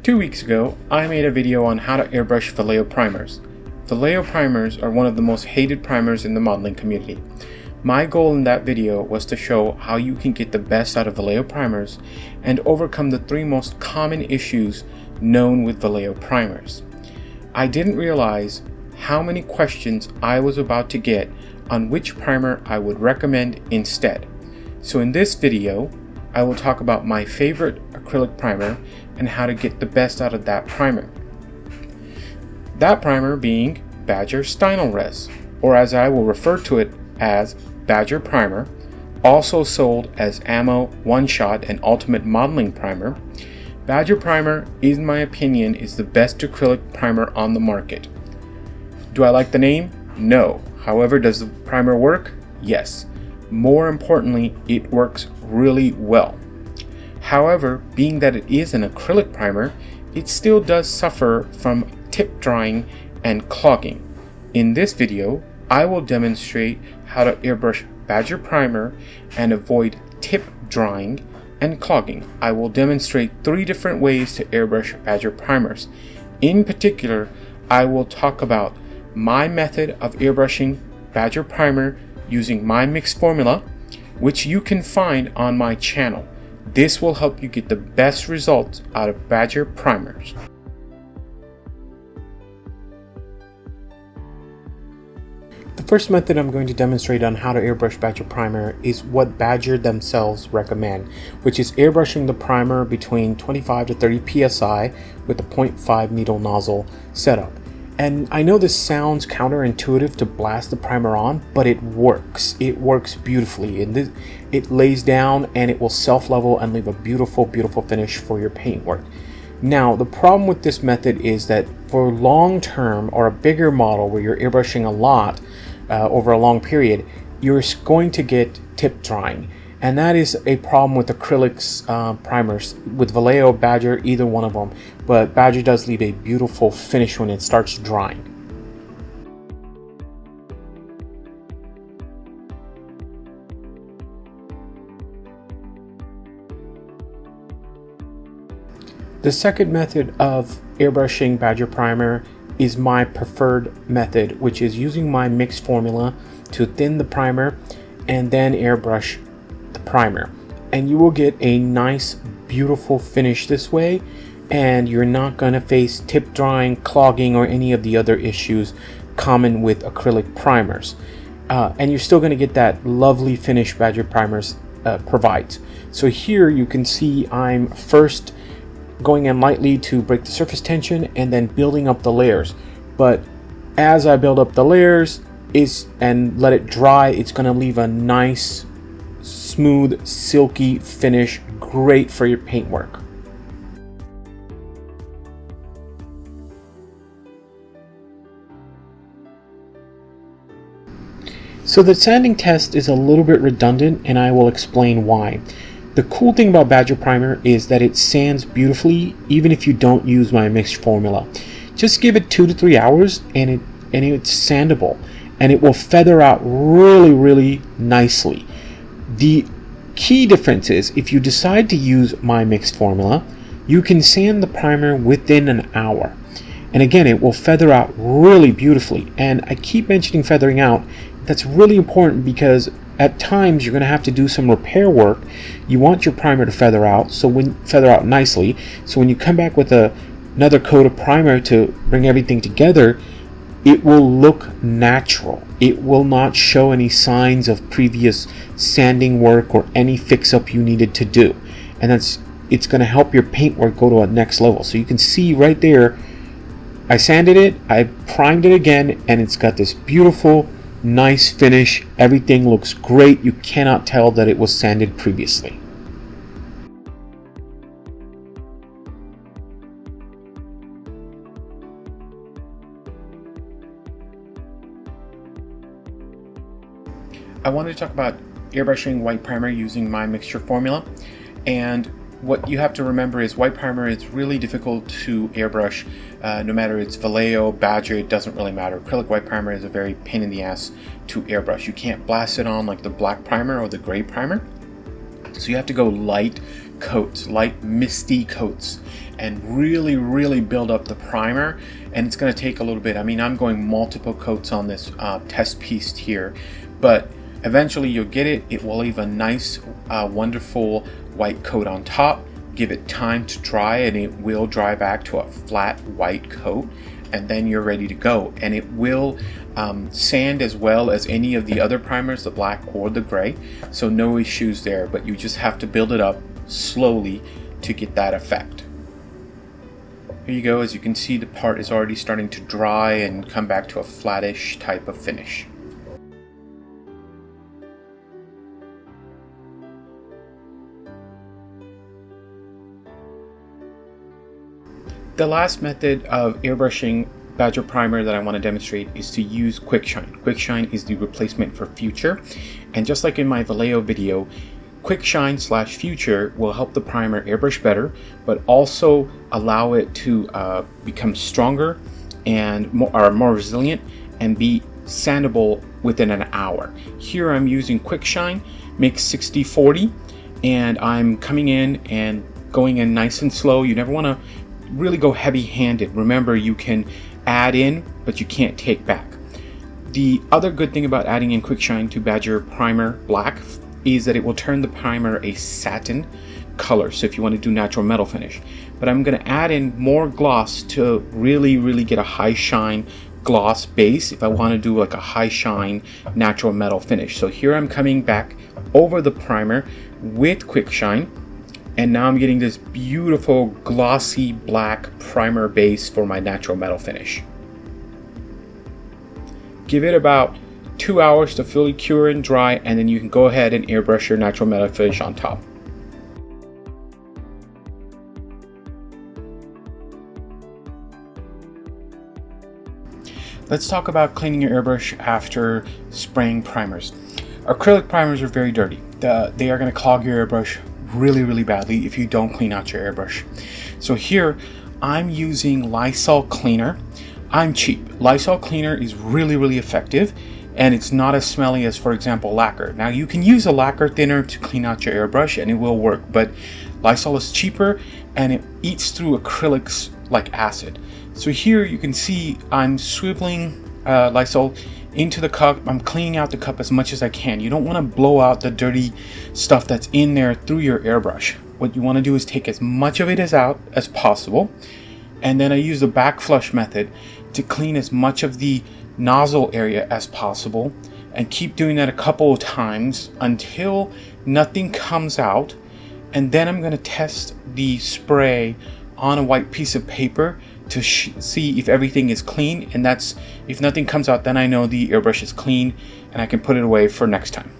2 weeks ago, I made a video on how to airbrush Vallejo primers. Vallejo primers are one of the most hated primers in the modeling community. My goal in that video was to show how you can get the best out of Vallejo primers and overcome the 3 most common issues known with Vallejo primers. I didn't realize how many questions I was about to get on which primer I would recommend instead. So in this video, I will talk about my favorite acrylic primer and how to get the best out of that primer. That primer being Badger Stynylrez, or as I will refer to it as Badger Primer, also sold as Ammo One-Shot and Ultimate Modeling Primer. Badger Primer, in my opinion, is the best acrylic primer on the market. Do I like the name? No. However, does the primer work? Yes. More importantly, it works really well. However, being that it is an acrylic primer, it still does suffer from tip drying and clogging. In this video, I will demonstrate how to airbrush Badger Primer and avoid tip drying and clogging. I will demonstrate 3 different ways to airbrush Badger primers. In particular, I will talk about my method of airbrushing Badger Primer using my mixed formula, which you can find on my channel. This will help you get the best results out of Badger primers. The first method I'm going to demonstrate on how to airbrush Badger Primer is what Badger themselves recommend, which is airbrushing the primer between 25 to 30 psi with a 0.5 needle nozzle setup. And I know this sounds counterintuitive to blast the primer on, but it works. It works beautifully. And it lays down and it will self-level and leave a beautiful, beautiful finish for your paintwork. Now, the problem with this method is that for long term or a bigger model where you're airbrushing a lot over a long period, you're going to get tip drying. And that is a problem with acrylics primers, with Vallejo, Badger, either one of them. But Badger does leave a beautiful finish when it starts drying. The second method of airbrushing Badger Primer is my preferred method, which is using my mixed formula to thin the primer and then airbrush the primer. And you will get a nice, beautiful finish this way, and you're not going to face tip drying, clogging, or any of the other issues common with acrylic primers. And you're still going to get that lovely finish Badger Primers provides. So here you can see I'm first going in lightly to break the surface tension and then building up the layers. But as I build up the layers and let it dry, it's going to leave a nice, smooth, silky finish, great for your paintwork. So the sanding test is a little bit redundant, and I will explain why. The cool thing about Badger Primer is that it sands beautifully even if you don't use my mixed formula. Just give it 2 to 3 hours and it's sandable, and it will feather out really, really nicely. The key difference is if you decide to use my mixed formula, you can sand the primer within an hour. And again, it will feather out really beautifully. And I keep mentioning feathering out. That's really important because at times you're going to have to do some repair work. You want your primer to feather out nicely. So when you come back with another coat of primer to bring everything together, it will look natural. It will not show any signs of previous sanding work or any fix-up you needed to do. And it's going to help your paintwork go to a next level. So you can see right there, I sanded it, I primed it again, and it's got this beautiful, nice finish. Everything looks great. You cannot tell that it was sanded previously. I wanted to talk about airbrushing white primer using my mixture formula. And what you have to remember is white primer is really difficult to airbrush. No matter it's Vallejo, Badger, it doesn't really matter. Acrylic white primer is a very pain in the ass to airbrush. You can't blast it on like the black primer or the gray primer. So you have to go light coats, light misty coats, and really build up the primer. And it's going to take a little bit. I mean, I'm going multiple coats on this test piece here, but eventually you'll get it. It will leave a nice wonderful white coat on top. Give it time to dry, and it will dry back to a flat white coat, and then you're ready to go. And it will sand as well as any of the other primers, the black or the gray, so no issues there, but you just have to build it up slowly to get that effect. Here you go. As you can see, the part is already starting to dry and come back to a flattish type of finish. The last method of airbrushing Badger primer that I want to demonstrate is to use Quick Shine. Quick Shine is the replacement for Future, and just like in my Vallejo video, Quick Shine / Future will help the primer airbrush better, but also allow it to become stronger and more resilient and be sandable within an hour. Here I'm using Quick Shine, mix 60/40, and I'm coming in and going in nice and slow. You never want to really go heavy-handed. Remember, you can add in, but you can't take back. The other good thing about adding in Quick Shine to Badger Primer Black is that it will turn the primer a satin color, so if you want to do natural metal finish. But I'm going to add in more gloss to really get a high shine gloss base if I want to do like a high shine natural metal finish. So here I'm coming back over the primer with Quick Shine, and now I'm getting this beautiful glossy black primer base for my natural metal finish. Give it about 2 hours to fully cure and dry, and then you can go ahead and airbrush your natural metal finish on top. Let's talk about cleaning your airbrush after spraying primers. Acrylic primers are very dirty. They are going to clog your airbrush really badly if you don't clean out your airbrush. So here I'm using Lysol cleaner. I'm cheap. Lysol cleaner is really effective, and it's not as smelly as, for example, lacquer. Now you can use a lacquer thinner to clean out your airbrush and it will work, but Lysol is cheaper and it eats through acrylics like acid. So here you can see I'm swiveling Lysol into the cup. I'm cleaning out the cup as much as I can. You don't want to blow out the dirty stuff that's in there through your airbrush. What you want to do is take as much of it out as possible, and then I use the back flush method to clean as much of the nozzle area as possible, and keep doing that a couple of times until nothing comes out. And then I'm going to test the spray on a white piece of paper to see if everything is clean, and that's if nothing comes out, then I know the airbrush is clean and I can put it away for next time.